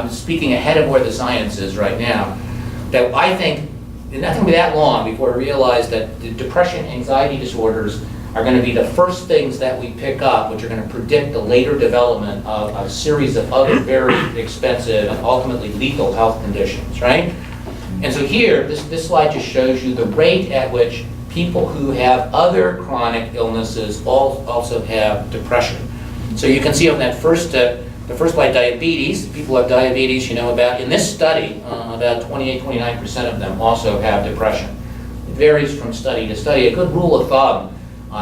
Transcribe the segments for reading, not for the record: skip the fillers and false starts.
I'm speaking ahead of where the science is right now, that I think it's not going to be that long before we realize that the depression, anxiety disorders are going to be the first things that we pick up, which are going to predict the later development of a series of other very expensive and ultimately lethal health conditions, right? And so here, this slide just shows you the rate at which people who have other chronic illnesses also have depression. So you can see on that first, the first slide, diabetes. People who have diabetes, you know, about, in this study, about 28-29% of them also have depression. It varies from study to study. A good rule of thumb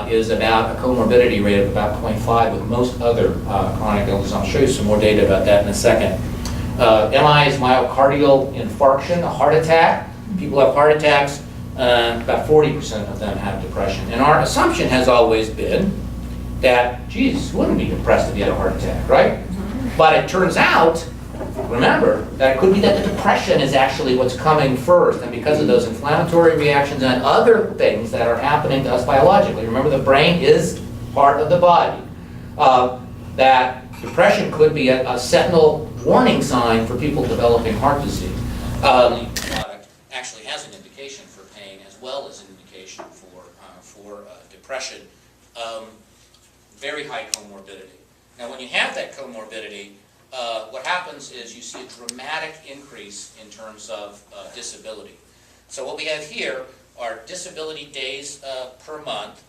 is about a comorbidity rate of about 0.5 with most other chronic illnesses. I'll show you some more data about that in a second. MI is myocardial infarction, a heart attack. People who have heart attacks, about 40% of them have depression. And our assumption has always been that, Jesus, you wouldn't be depressed if you had a heart attack, right? But it turns out, remember, that it could be that the depression is actually what's coming first, and because of those inflammatory reactions and other things that are happening to us biologically. Remember, the brain is part of the body. That depression could be a sentinel warning sign for people developing heart disease. The product actually has an indication for pain as well as an indication for depression. Very high comorbidity. Now, when you have that comorbidity, what happens is you see a dramatic increase in terms of disability. So what we have here are disability days per month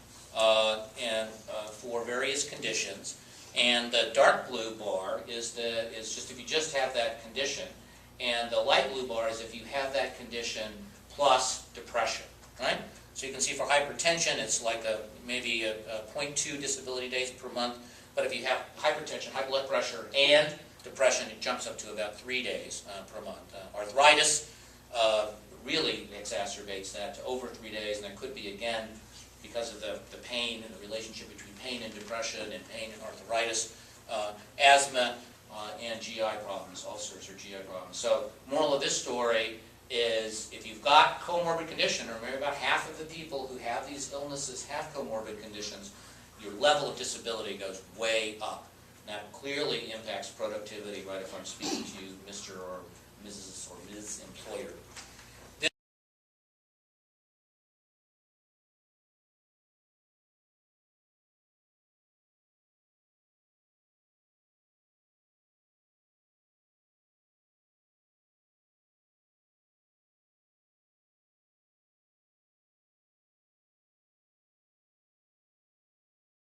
and for various conditions. And the dark blue bar is just if you just have that condition, and the light blue bar is if you have that condition plus depression, right? So you can see for hypertension, it's like maybe a 0.2 disability days per month. But if you have hypertension, high blood pressure, and depression, it jumps up to about 3 days per month. Arthritis really exacerbates that to over 3 days, and that could be, again, because of the pain and the relationship between pain and depression and pain and arthritis, asthma, and GI problems, ulcers or GI problems. So moral of this story is if you've got comorbid condition, or maybe about half of the people who have these illnesses have comorbid conditions, your level of disability goes way up. And that clearly impacts productivity, right, if I'm speaking to you, Mr. or Mrs. or Ms. Employer.